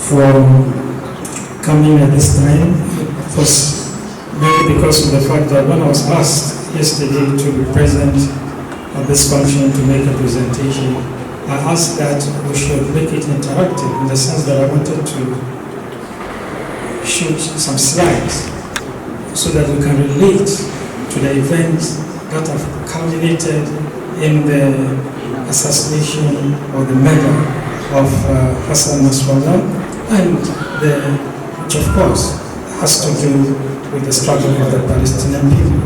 for coming at this time. It was mainly because of the fact that when I was asked yesterday to be present at this function to make a presentation, I asked that we should make it interactive in the sense that I wanted to shoot some slides so that we can relate to the events that have culminated in the assassination or the murder of Hassan Nasrallah, and which of course has to do with the struggle of the Palestinian people.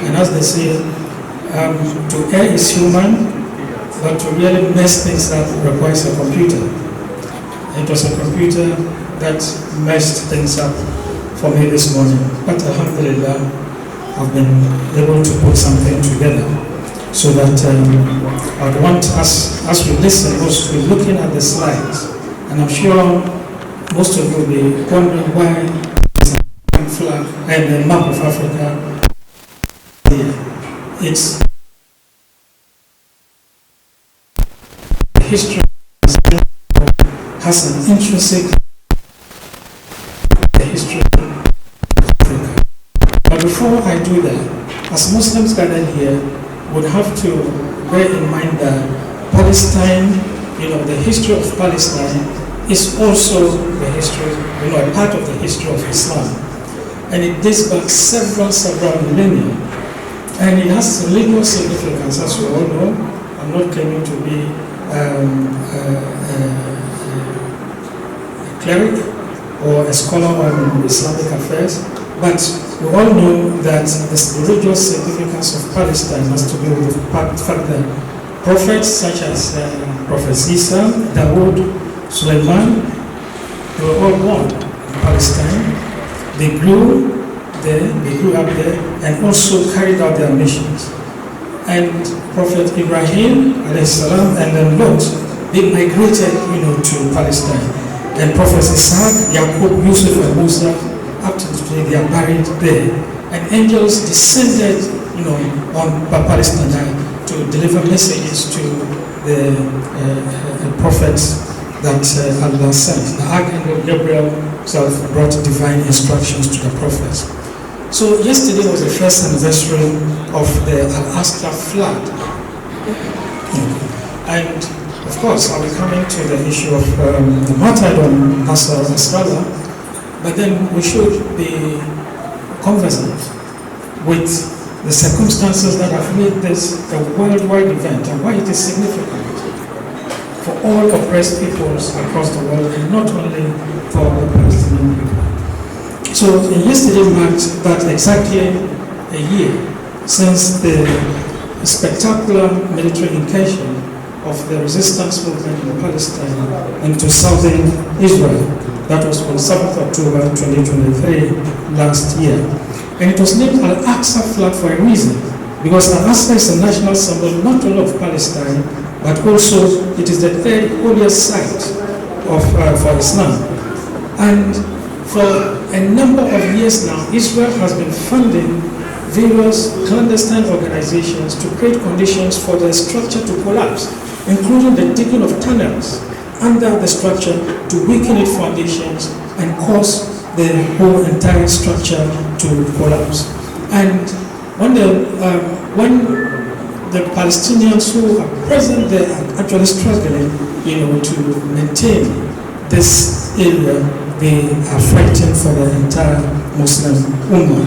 And as they say, to err is human, but to really mess things up requires a computer. It was a computer that messed things up for me this morning. But alhamdulillah, I've been able to put something together so that I'd want us, as we listen, also to be looking at the slides. And I'm sure most of you will be wondering why the flag and the map of Africa here. It's history has an intrinsic history of Africa. But before I do that, as Muslims gathered here, would have to bear in mind that Palestine, the history of Palestine is also the history, a part of the history of Islam. And it dates back several millennia. And it has religious significance, as we all know. I'm not claiming to be a cleric or a scholar on Islamic affairs, but we all know that the religious significance of Palestine has to do with the fact that prophets such as Prophet Isa, Dawood, Sulaiman, they were all born in Palestine. They grew there, they grew up there, and also carried out their missions. And Prophet Ibrahim salam, and then Lot, they migrated, to Palestine. And Prophets Isaac, Yaqub, Yusuf, and Musa, up to today, they are buried there. And angels descended, on Palestine to deliver messages to the prophets that Allah sent. The Archangel Gabriel himself brought divine instructions to the prophets. So yesterday was the first anniversary of the Al-Aqsa flood. And of course, I'll be coming to the issue of the martyrdom Nasser Adam, but then we should be conversant with the circumstances that have made this a worldwide event and why it is significant for all oppressed peoples across the world and not only for the Palestinian people. So yesterday marked that exactly a year since the spectacular military incursion of the resistance movement in Palestine into southern Israel. That was on 7th October 2023 last year. And it was named Al-Aqsa flag for a reason, because Al-Aqsa is a national symbol not only of Palestine, but also it is the third holiest site for Islam. And for a number of years now, Israel has been funding various clandestine organizations to create conditions for the structure to collapse, including the digging of tunnels under the structure to weaken its foundations and cause the whole entire structure to collapse. And when the Palestinians who are present there are actually struggling, to maintain this area, they are fighting for the entire Muslim Ummah.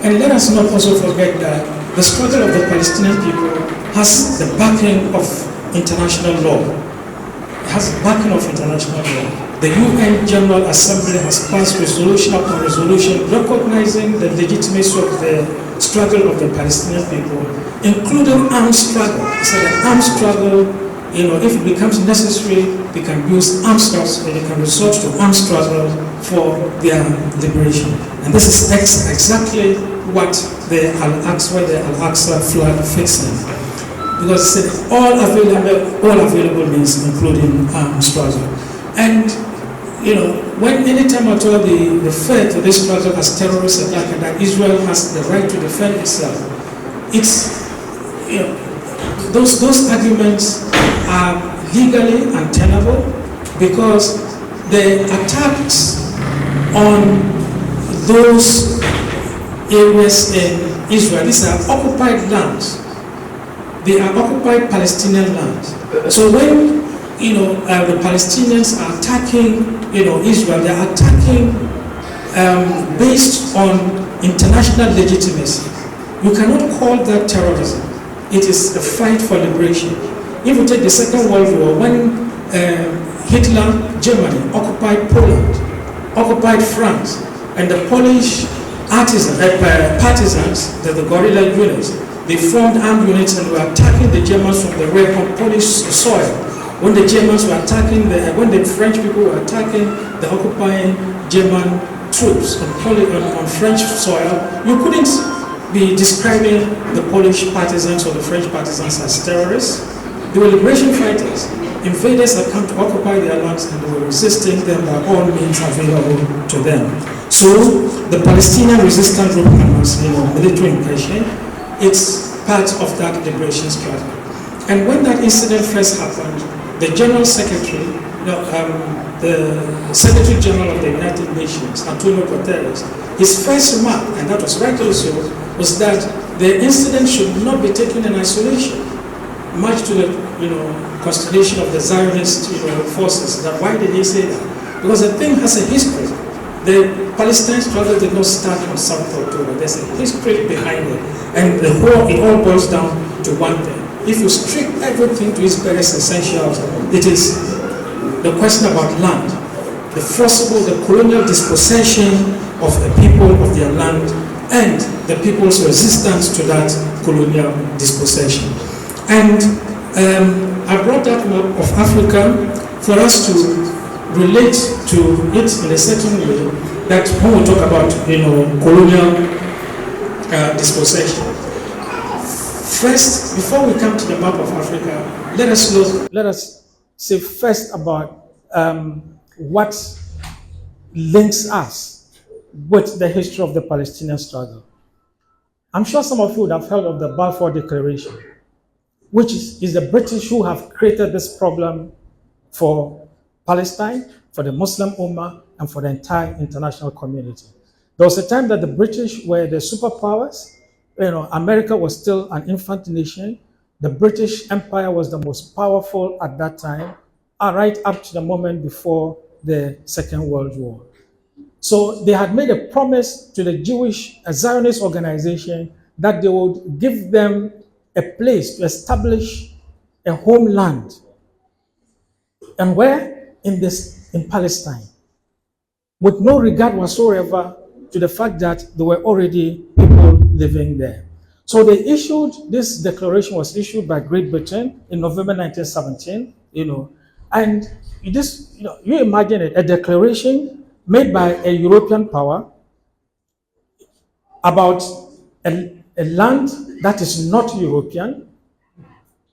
And let us not also forget that the struggle of the Palestinian people has the backing of international law. It has the backing of international law. The UN General Assembly has passed resolution upon resolution recognizing the legitimacy of the struggle of the Palestinian people, including armed struggle. It's an armed struggle. If it becomes necessary, they can use armed struggle, they can resort to armed struggle for their liberation. And this is exactly what the Al-Aqsa flag fits in. Because it's all available means including armed struggle. And when anytime at all they refer to this struggle as terrorist attack and that Israel has the right to defend itself, it's those arguments are legally untenable because the attacks on those areas in Israel, these are occupied lands. They are occupied Palestinian lands. So when the Palestinians are attacking Israel, they are attacking based on international legitimacy. You cannot call that terrorism. It is a fight for liberation. If you take the Second World War, when Hitler, Germany, occupied Poland, occupied France, and the Polish partisans, the guerrilla units, they formed armed units and were attacking the Germans from the rear on Polish soil. When the Germans were attacking, when the French people were attacking the occupying German troops on French soil, you couldn't be describing the Polish partisans or the French partisans as terrorists. They were liberation fighters. Invaders had come to occupy their lands and they were resisting them by all means available to them. So the Palestinian resistance group Hamas, military incursion, it's part of that liberation strategy. And when that incident first happened, the General Secretary, the Secretary General of the United Nations, Antonio Guterres, his first remark, and that was rightly so, was that the incident should not be taken in isolation, much to the consternation of the Zionist forces. That why did he say that? Because the thing has a history. The Palestine struggle did not start on 7th October. There's a history behind it, and it all boils down to one thing. If you strip everything to its barest essentials, it is the question about land, the colonial dispossession of the people of their land, and the people's resistance to that colonial dispossession. And I brought that map of Africa for us to relate to it in a certain way, that when we talk about colonial dispossession. First, before we come to the map of Africa, let us say first about what links us with the history of the Palestinian struggle. I'm sure some of you would have heard of the Balfour Declaration, which is the British who have created this problem for Palestine, for the Muslim Ummah, and for the entire international community. There was a time that the British were the superpowers. America was still an infant nation. The British Empire was the most powerful at that time, right up to the moment before the Second World War. So they had made a promise to the Jewish Zionist organization that they would give them a place to establish a homeland. And where? In Palestine, with no regard whatsoever to the fact that there were already people living there. So this declaration was issued by Great Britain in November 1917, and you imagine it, a declaration made by a European power about a land that is not European,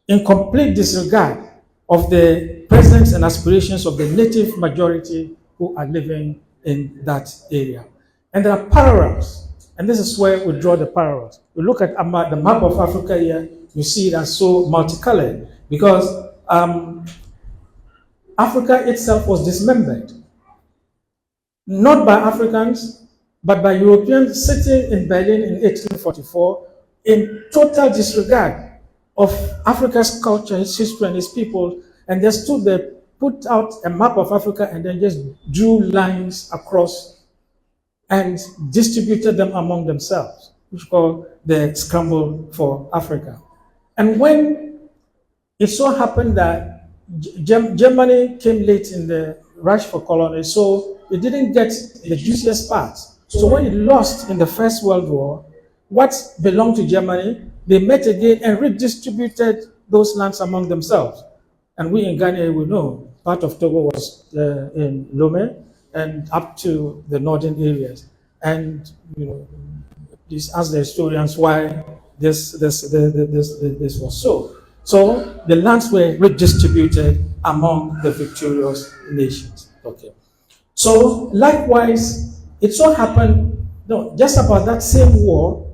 in complete disregard of the presence and aspirations of the native majority who are living in that area. And there are parallels, and this is where we draw the parallels. We look at the map of Africa here, you see it as so multicolored, because Africa itself was dismembered, not by Africans, but by Europeans sitting in Berlin in 1844 in total disregard of Africa's culture, its history, and its people, and they stood there, put out a map of Africa, and then just drew lines across and distributed them among themselves, which is called the Scramble for Africa. And when it so happened that Germany came late in the rush for colony, so it didn't get the juiciest parts. So when it lost in the First World War, what belonged to Germany, they met again and redistributed those lands among themselves. And we in Ghana, we know part of Togo was in Lomé and up to the northern areas. And please ask the historians why this was so. So the lands were redistributed among the victorious nations. Okay. So likewise, it so happened, just about that same war,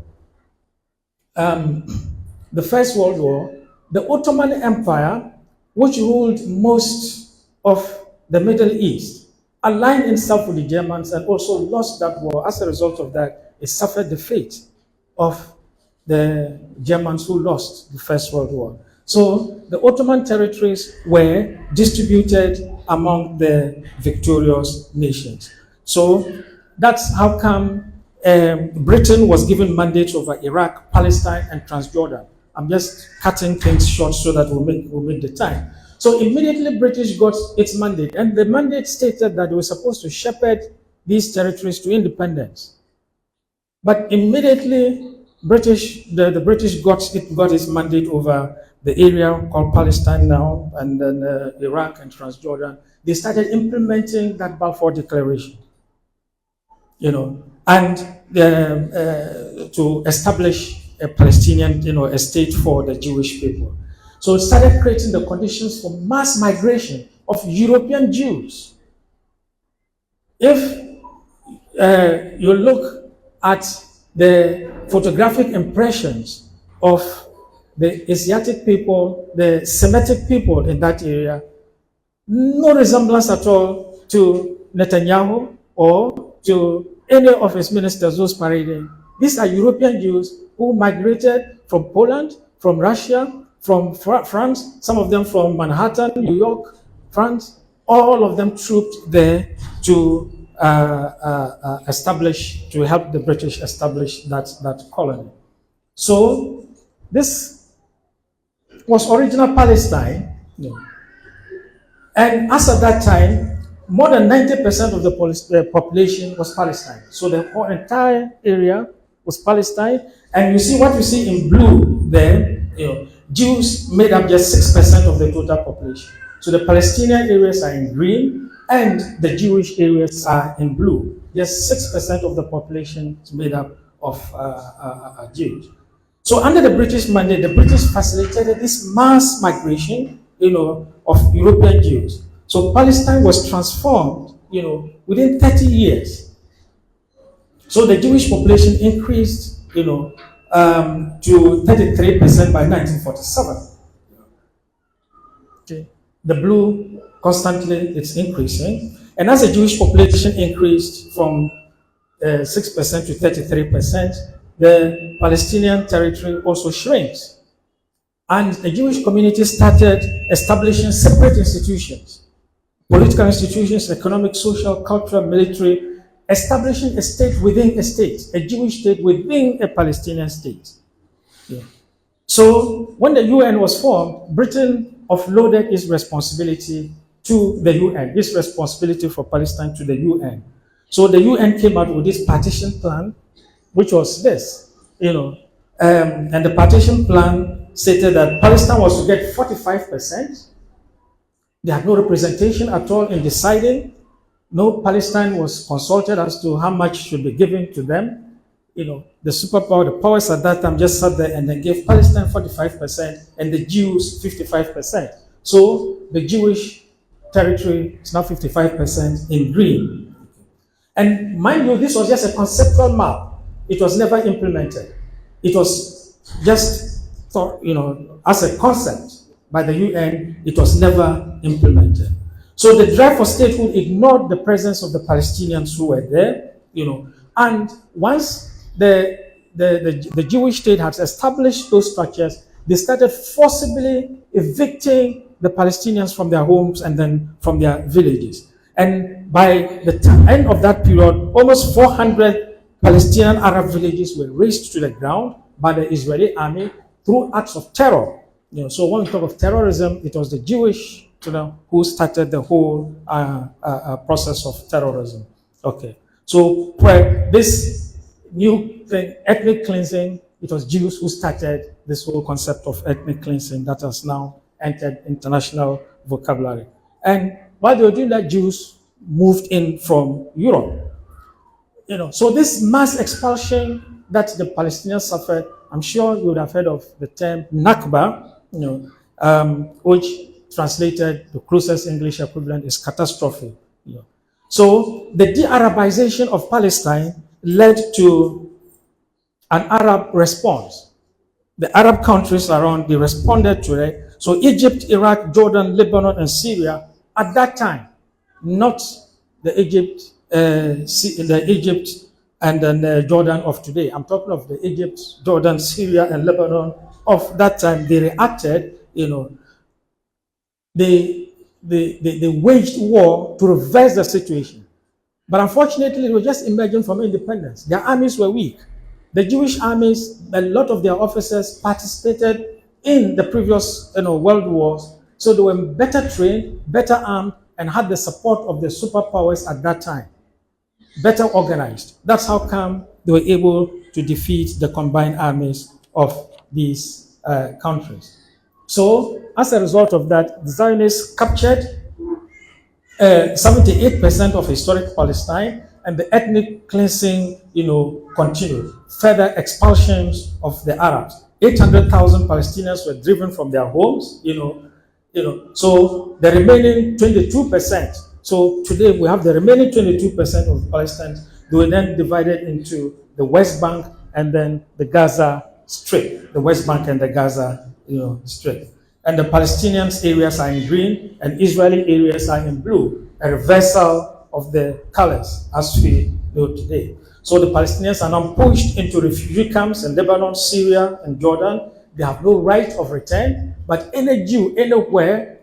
the First World War, the Ottoman Empire, which ruled most of the Middle East, aligned himself with the Germans and also lost that war. As a result of that, it suffered the fate of the Germans who lost the First World War. So the Ottoman territories were distributed among the victorious nations. So that's how come Britain was given mandate over Iraq, Palestine, and Transjordan. I'm just cutting things short so that we'll make the time. So immediately British got its mandate, and the mandate stated that they were supposed to shepherd these territories to independence. But immediately the British got its mandate over the area called Palestine now, and then Iraq and Transjordan. They started implementing that Balfour Declaration, and to establish a Palestinian, a state for the Jewish people. So it started creating the conditions for mass migration of European Jews. If you look at the photographic impressions of the Asiatic people, the Semitic people in that area, no resemblance at all to Netanyahu or to any of his ministers who's parading. These are European Jews who migrated from Poland, from Russia, from France, some of them from Manhattan, New York, France, all of them trooped there to help the British establish that colony. So this was original Palestine, and as at that time, more than 90% of the population was Palestine. So the whole entire area was Palestine, and you see what you see in blue there, Jews made up just 6% of the total population. So the Palestinian areas are in green, and the Jewish areas are in blue. Just 6% of the population is made up of Jews. So under the British mandate, the British facilitated this mass migration, of European Jews. So Palestine was transformed, within 30 years. So the Jewish population increased, to 33% by 1947. Okay. The blue constantly it's increasing, and as the Jewish population increased from 6% to 33%, the Palestinian territory also shrinks. And the Jewish community started establishing separate institutions, political institutions, economic, social, cultural, military, establishing a state within a state, a Jewish state within a Palestinian state. Yeah. So when the UN was formed, Britain offloaded its responsibility to the UN, its responsibility for Palestine to the UN. So the UN came out with this partition plan, which was this, and the partition plan stated that Palestine was to get 45%. They had no representation at all in deciding. No Palestine was consulted as to how much should be given to them. The superpower, the powers at that time just sat there and they gave Palestine 45% and the Jews 55%. So the Jewish territory is now 55% in green. And mind you, this was just a conceptual map. It was never implemented. It was just thought, as a concept by the UN, it was never implemented. So the drive for statehood ignored the presence of the Palestinians who were there, and once the Jewish state had established those structures, they started forcibly evicting the Palestinians from their homes and then from their villages. And by the end of that period, almost 400 Palestinian Arab villages were razed to the ground by the Israeli army through acts of terror. So when we talk of terrorism, it was the Jewish who started the whole process of terrorism. Okay. So for this new thing, ethnic cleansing, it was Jews who started this whole concept of ethnic cleansing that has now entered international vocabulary. And while they were doing that, Jews moved in from Europe. So this mass expulsion that the Palestinians suffered, I'm sure you would have heard of the term Nakba, which translated, the closest English equivalent is catastrophe. So the de-Arabization of Palestine led to an Arab response. The Arab countries around, they responded to it. So Egypt, Iraq, Jordan, Lebanon, and Syria, at that time, not the Egypt and then Jordan of today. I'm talking of the Egypt, Jordan, Syria, and Lebanon of that time. They reacted, they waged war to reverse the situation. But unfortunately, they were just emerging from independence. Their armies were weak. The Jewish armies, a lot of their officers participated in the previous world wars, so they were better trained, better armed, and had the support of the superpowers at that time, better organized. That's how come they were able to defeat the combined armies of these countries. So, as a result of that, the Zionists captured 78% of historic Palestine, and the ethnic cleansing, continued. Further expulsions of the Arabs. 800,000 Palestinians were driven from their homes, So the remaining 22%. So today we have the remaining 22% of Palestinians. They were then divided into the West Bank and then the Gaza Strip. The West Bank and the Gaza, Strip. And the Palestinians areas are in green and Israeli areas are in blue, a reversal of the colors as we know today. So the Palestinians are now pushed into refugee camps in Lebanon, Syria, and Jordan. They have no right of return, but any Jew anywhere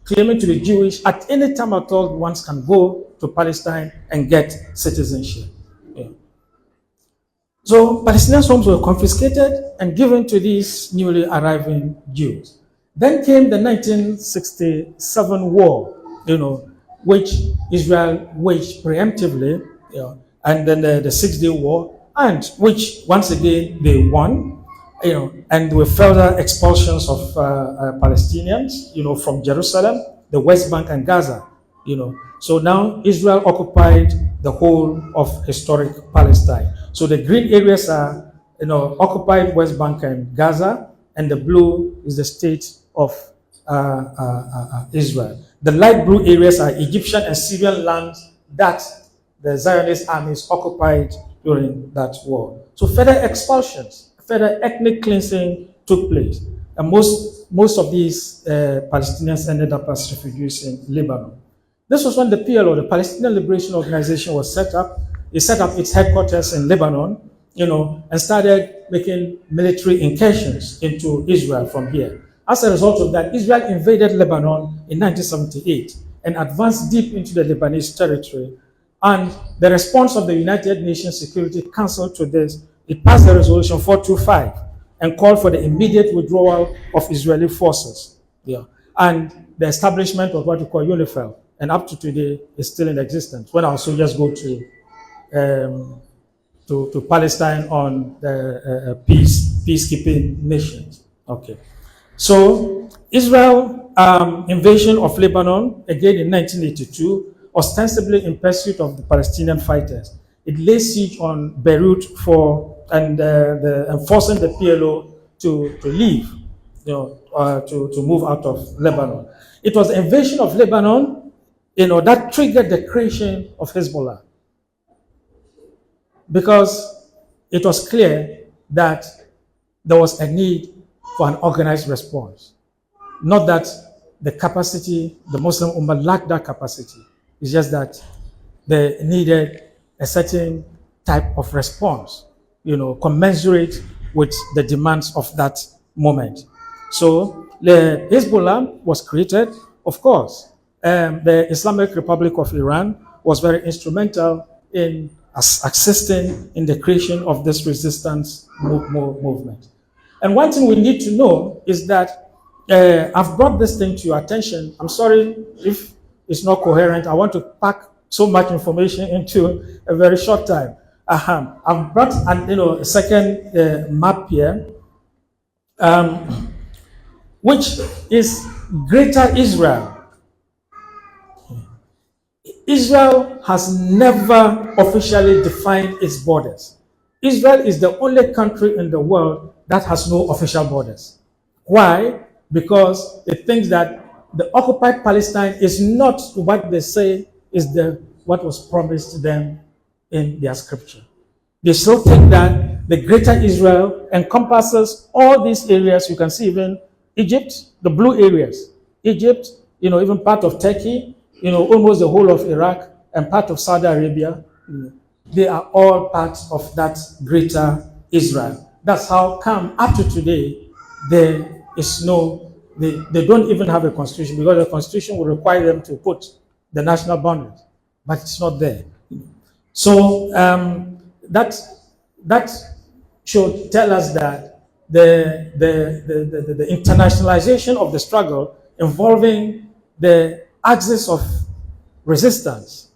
claiming to be Jewish at any time at all once can go to Palestine and get citizenship. Yeah. So Palestinian homes were confiscated and given to these newly arriving Jews. Then came the 1967 war, which Israel waged preemptively, and then the Six-Day War, and which once again they won, and with further expulsions of Palestinians, from Jerusalem, the West Bank, and Gaza, So now Israel occupied the whole of historic Palestine. So the green areas are, occupied West Bank and Gaza, and the blue is the state of Israel. The light blue areas are Egyptian and Syrian lands that the Zionist armies occupied during that war. So further expulsions, further ethnic cleansing took place. And most of these Palestinians ended up as refugees in Lebanon. This was when the PLO, the Palestinian Liberation Organization, was set up. It set up its headquarters in Lebanon, and started making military incursions into Israel from here. As a result of that, Israel invaded Lebanon in 1978 and advanced deep into the Lebanese territory. And the response of the United Nations Security Council to this, it passed the resolution 425 and called for the immediate withdrawal of Israeli forces. Yeah. And the establishment of what we call UNIFIL, and up to today is still in existence. When our soldiers go to Palestine on the peacekeeping missions. Okay. So Israel invasion of Lebanon again in 1982, ostensibly in pursuit of the Palestinian fighters. It laid siege on Beirut and forcing the PLO to leave, to move out of Lebanon. It was the invasion of Lebanon, that triggered the creation of Hezbollah, because it was clear that there was a need for an organized response. Not that the Muslim Ummah lacked that capacity. It's just that they needed a certain type of response, commensurate with the demands of that moment. So the Hezbollah was created, of course. The Islamic Republic of Iran was very instrumental in assisting in the creation of this resistance movement. And one thing we need to know is that I've brought this thing to your attention. I'm sorry if it's not coherent. I want to pack so much information into a very short time. I've brought a second map here, which is Greater Israel. Israel has never officially defined its borders. Israel is the only country in the world that has no official borders. Why? Because it thinks that the occupied Palestine is not what they say is what was promised to them in their scripture. They still think that the Greater Israel encompasses all these areas. You can see even Egypt, the blue areas. Egypt, even part of Turkey, almost the whole of Iraq, and part of Saudi Arabia, they are all part of that greater Israel. That's how come up to today there is no, they don't even have a constitution, because the constitution will require them to put the national boundaries, but it's not there. So that should tell us that the internationalization of the struggle involving the axis of resistance,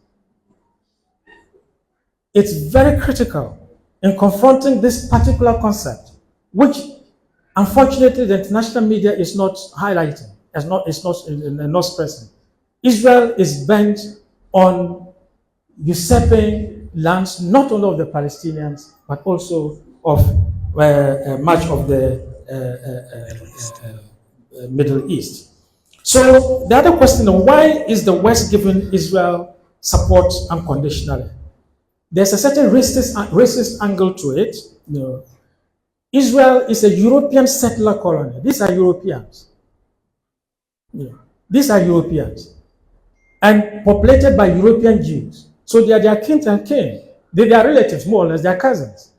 it's very critical in confronting this particular concept, which unfortunately the international media is not highlighting, is not expressing. Israel is bent on usurping lands not only of the Palestinians but also of much of the Middle East. So the other question is, why is the West giving Israel support unconditionally? There's a certain racist angle to it. Israel is a European settler colony. These are Europeans. These are Europeans. And populated by European Jews. So they are their kin and kin. They are relatives, more or less, their cousins.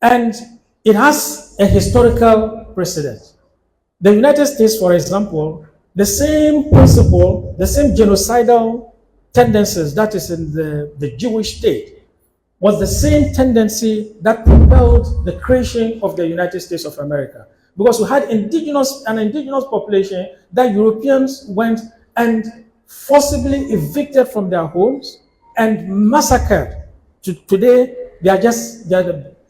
And it has a historical precedent. The United States, for example, the same principle, the same genocidal tendencies that is in the Jewish state was the same tendency that propelled the creation of the United States of America. Because we had an indigenous population that Europeans went and forcibly evicted from their homes and massacred. Today, they are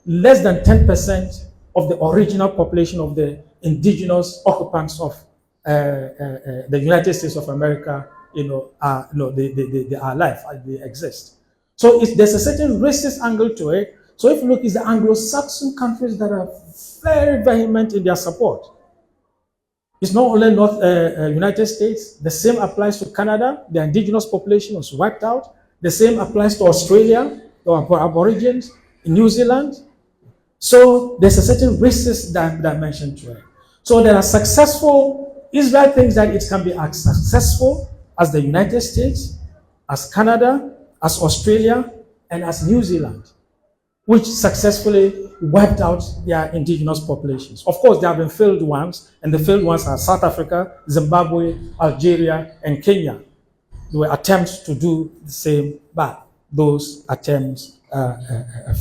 less than 10% of the original population of the indigenous occupants of the United States of America. They are alive, they exist. So there's a certain racist angle to it. So if you look, it's the Anglo-Saxon countries that are very vehement in their support. It's not only United States. The same applies to Canada. The indigenous population was wiped out. The same applies to Australia, the Aborigines, in New Zealand. So there's a certain racist dimension to it. So there are successful, Israel thinks that it can be as successful as the United States, as Canada, as Australia, and as New Zealand, which successfully wiped out their indigenous populations. Of course, there have been failed ones, and the failed ones are South Africa, Zimbabwe, Algeria, and Kenya. There were attempts to do the same, but those attempts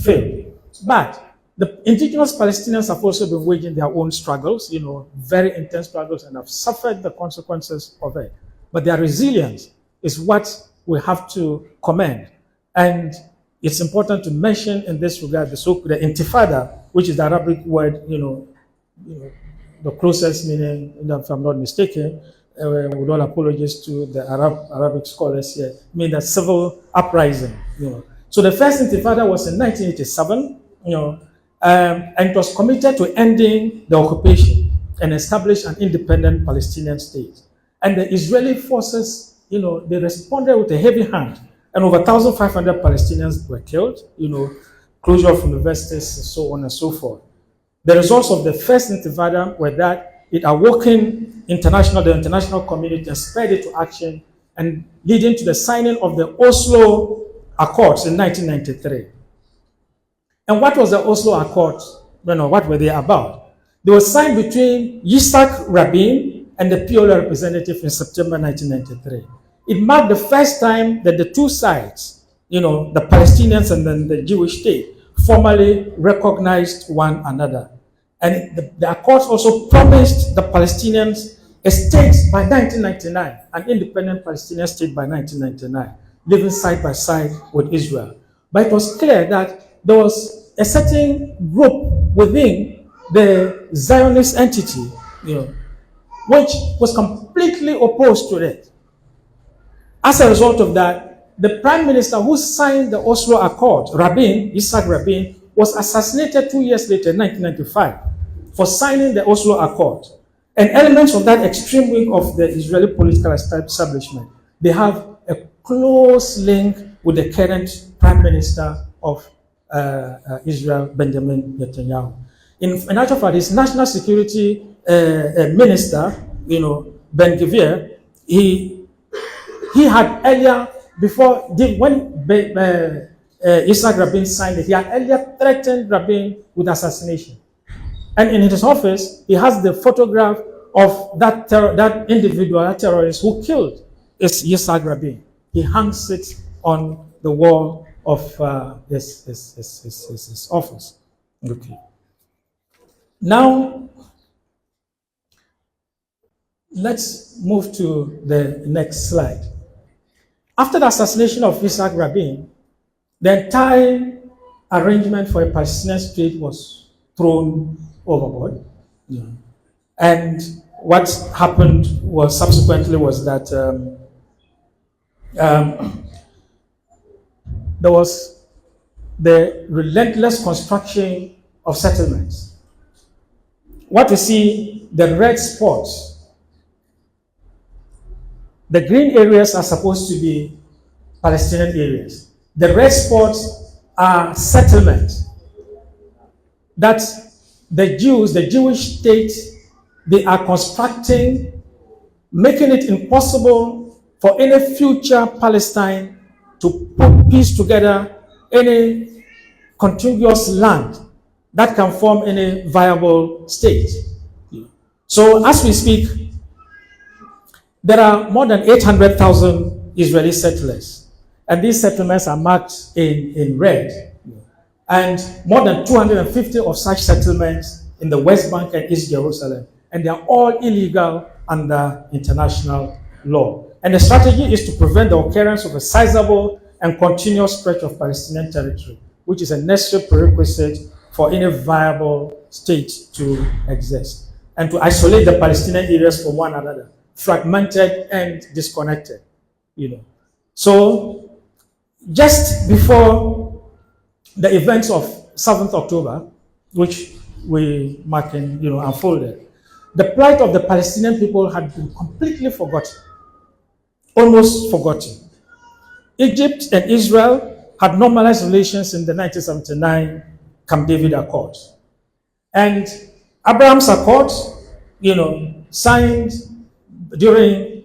failed. But the indigenous Palestinians have also been waging their own struggles, very intense struggles, and have suffered the consequences of it. But their resilience is what we have to commend. And it's important to mention in this regard the intifada, which is the Arabic word, the closest meaning, if I'm not mistaken, with all apologies to the Arabic scholars here, mean that civil uprising. So the first intifada was in 1987, and it was committed to ending the occupation and establish an independent Palestinian state. And the Israeli forces, they responded with a heavy hand, and over 1,500 Palestinians were killed, closure of universities, and so on and so forth. The results of the first intifada were that it awoken the international community and spread it to action, and leading to the signing of the Oslo Accords in 1993. And what was the Oslo Accords? What were they about? They were signed between Yitzhak Rabin and the PLO representative in September 1993. It marked the first time that the two sides, the Palestinians and then the Jewish state, formally recognized one another. And the Accords also promised the Palestinians a state by 1999, an independent Palestinian state by 1999, living side by side with Israel. But it was clear that there was a certain group within the Zionist entity, which was completely opposed to it. As a result of that, the prime minister who signed the Oslo Accord, Yitzhak Rabin, was assassinated 2 years later in 1995 for signing the Oslo Accord. And elements of that extreme wing of the Israeli political establishment, they have a close link with the current prime minister of Israel, Benjamin Netanyahu. In actual fact, his national security minister, Ben Gvir, he had earlier when Yitzhak Rabin signed it, he had earlier threatened Rabin with assassination. And in his office, he has the photograph of that individual, that terrorist who killed Yitzhak Rabin. He hangs it on the wall of his office. Okay. Now, let's move to the next slide. After the assassination of Yitzhak Rabin, the entire arrangement for a Palestinian state was thrown overboard. Yeah. And what happened was subsequently was that there was the relentless construction of settlements. What we see, the red spots, the green areas are supposed to be Palestinian areas. The red spots are settlements that the Jews, the Jewish state, they are constructing, making it impossible for any future Palestine to put peace together, any contiguous land that can form any viable state. So as we speak, there are more than 800,000 Israeli settlers, and these settlements are marked in red. And more than 250 of such settlements in the West Bank and East Jerusalem, and they are all illegal under international law. And the strategy is to prevent the occurrence of a sizable and continuous stretch of Palestinian territory, which is a necessary prerequisite for any viable state to exist, and to isolate the Palestinian areas from one another, fragmented and disconnected. So just before the events of 7th October, which we mark and unfolded, the plight of the Palestinian people had been completely forgotten, almost forgotten. Egypt and Israel had normalized relations in the 1979 Camp David Accords. And Abraham's Accords, signed during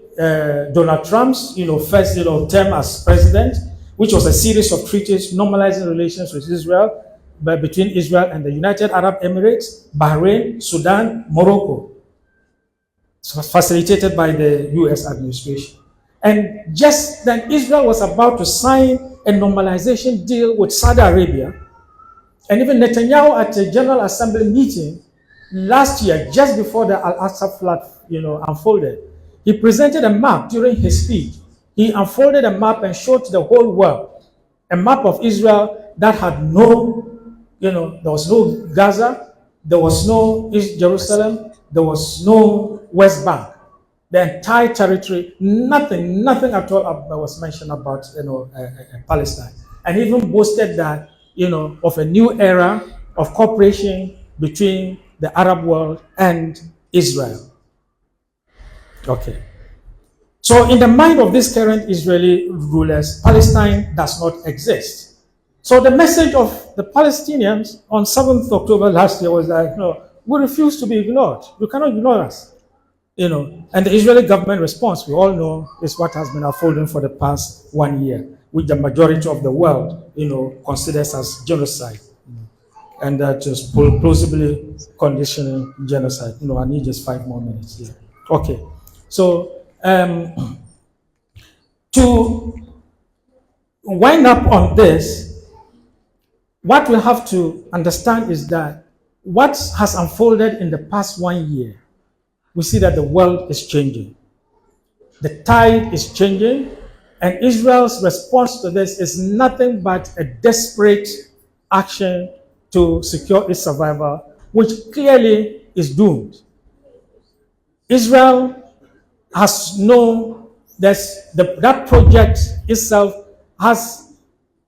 Donald Trump's, first, term as president, which was a series of treaties normalizing relations with Israel, between Israel and the United Arab Emirates, Bahrain, Sudan, Morocco. It was facilitated by the US administration. And just then Israel was about to sign a normalization deal with Saudi Arabia. And even Netanyahu at a General Assembly meeting last year, just before the Al-Aqsa flood, unfolded, he presented a map during his speech. He unfolded a map and showed to the whole world a map of Israel that had no, there was no Gaza, there was no East Jerusalem, there was no West Bank. The entire territory, nothing at all was mentioned about, Palestine. And he even boasted that, of a new era of cooperation between the Arab world and Israel. Okay. So in the mind of these current Israeli rulers, Palestine does not exist. So the message of the Palestinians on 7th October last year was that, we refuse to be ignored. You cannot ignore us. And the Israeli government response, we all know, is what has been unfolding for the past 1 year, which the majority of the world, considers as genocide. And that is plausibly conditional genocide. I need just 5 more minutes here. Okay. So, to wind up on this, what we have to understand is that what has unfolded in the past 1 year, we see that the world is changing. The tide is changing, and Israel's response to this is nothing but a desperate action to secure its survival, which clearly is doomed. Israel has that project itself has,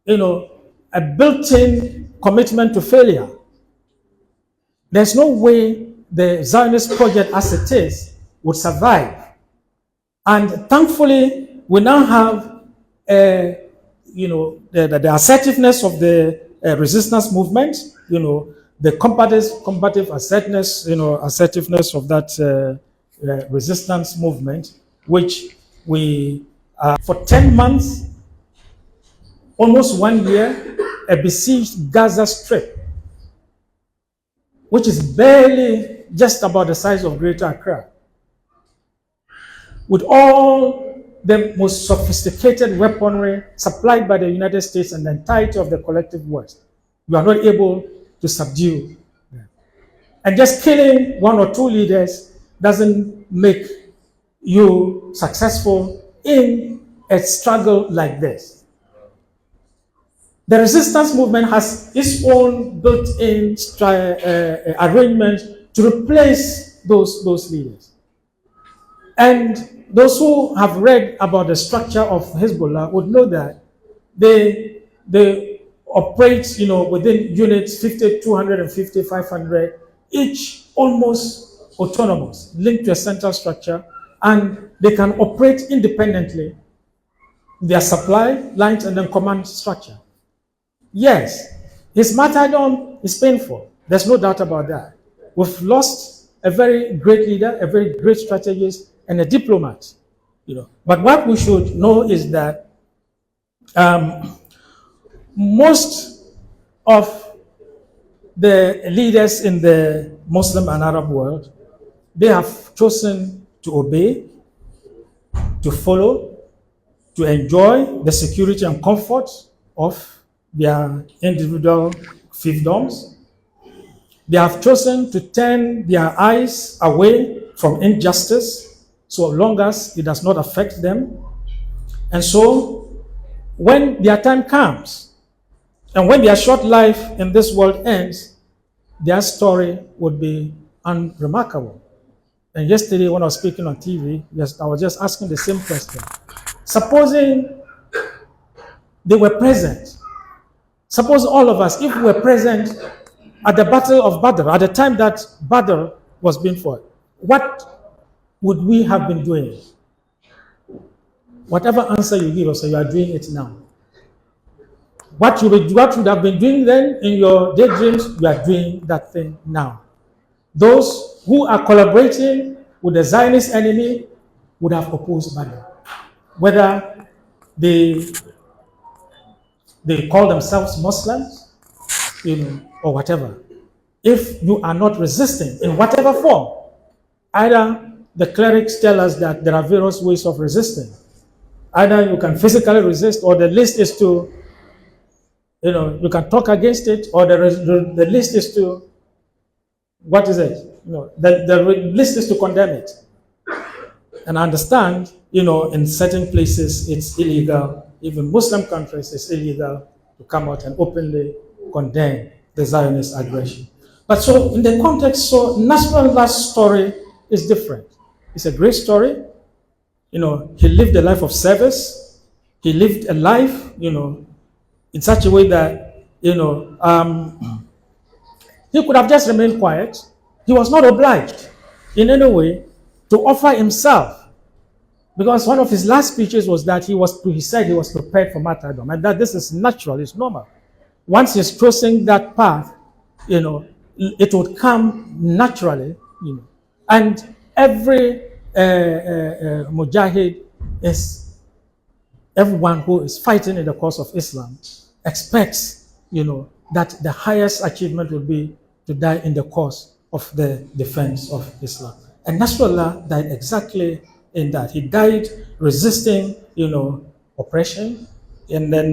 a built-in commitment to failure. There's no way the Zionist project as it is would survive. And thankfully, we now have, the assertiveness of the resistance movement, the combative assertiveness of that resistance movement, which we, for 10 months, almost 1 year, a besieged Gaza Strip, which is barely just about the size of Greater Accra, with all the most sophisticated weaponry supplied by the United States and the entirety of the collective West. You are not able to subdue them. And just killing one or two leaders doesn't make you successful in a struggle like this. The resistance movement has its own built-in arrangements to replace those leaders. And those who have read about the structure of Hezbollah would know that they operate, within units 50, 250, 500, each almost autonomous, linked to a central structure, and they can operate independently, their supply lines and then command structure. Yes, his martyrdom is painful. There's no doubt about that. We've lost a very great leader, a very great strategist, and a diplomat. But what we should know is that most of the leaders in the Muslim and Arab world, they have chosen to obey, to follow, to enjoy the security and comfort of their individual fiefdoms. They have chosen to turn their eyes away from injustice so long as it does not affect them. And so when their time comes and when their short life in this world ends, their story would be unremarkable. And yesterday when I was speaking on TV, I was just asking the same question. Supposing they were present, suppose all of us, if we were present at the Battle of Badr, at the time that Badr was being fought, what would we have been doing? Whatever answer you give us, you are doing it now. What you would have been doing then in your daydreams, you are doing that thing now. Those who are collaborating with the Zionist enemy would have opposed Badr. Whether they call themselves Muslims, or whatever. If you are not resisting in whatever form, either the clerics tell us that there are various ways of resisting. Either you can physically resist, or the list is to, you can talk against it, or the list is to, what is it? The list is to condemn it. And I understand, in certain places it's illegal. Even Muslim countries, it's illegal to come out and openly condemn the Zionist aggression. But so in the context, so Nasrallah's story is different. It's a great story. He lived a life of service. He lived a life, in such a way that, he could have just remained quiet. He was not obliged in any way to offer himself. Because one of his last speeches was that he said he was prepared for martyrdom, and that this is natural, it's normal. Once he's crossing that path, it would come naturally, And every mujahid is everyone who is fighting in the cause of Islam expects, that the highest achievement will be to die in the cause of the defense of Islam. And Nasrallah died exactly in that. He died resisting, oppression, and then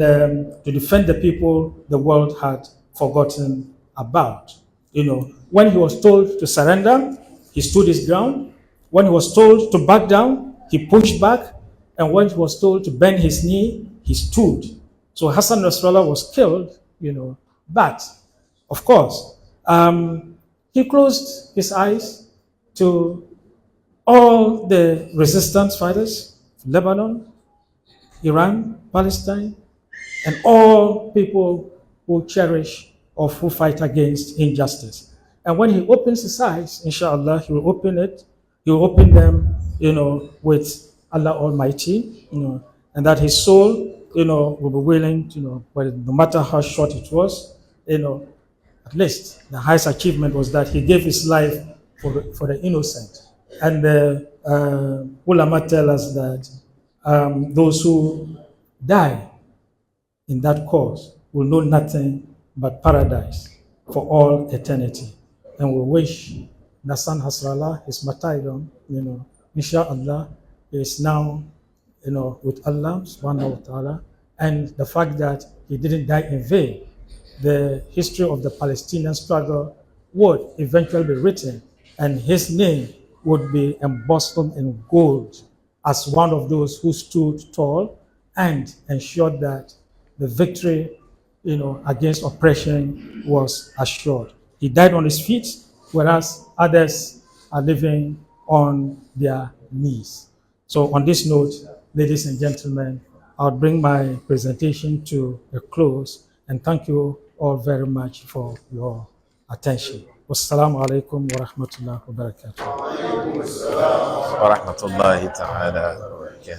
to defend the people the world had forgotten about. When he was told to surrender, he stood his ground. When he was told to back down, he pushed back. And when he was told to bend his knee, he stood. So Hassan Nasrallah was killed, but of course, he closed his eyes to all the resistance fighters, Lebanon, Iran, Palestine, and all people who cherish or who fight against injustice. And when he opens his eyes, inshallah, he will open it. He will open them, with Allah Almighty, and that his soul, will be willing, but no matter how short it was, at least the highest achievement was that he gave his life for the innocent. And the ulama tell us that those who die in that cause will know nothing but paradise for all eternity. And we wish Nasser Hasrallah, his martyrdom, inshallah, is now, with Allah subhanahu wa ta'ala, and the fact that he didn't die in vain. The history of the Palestinian struggle would eventually be written, and his name would be embossed in gold as one of those who stood tall and ensured that the victory, against oppression was assured. He died on his feet, whereas others are living on their knees. So on this note, ladies and gentlemen, I'll bring my presentation to a close, and thank you all very much for your attention. Wassalamu alaikum wa rahmatullahi wa barakatuh. ورحمة الله تعالى وبركاته.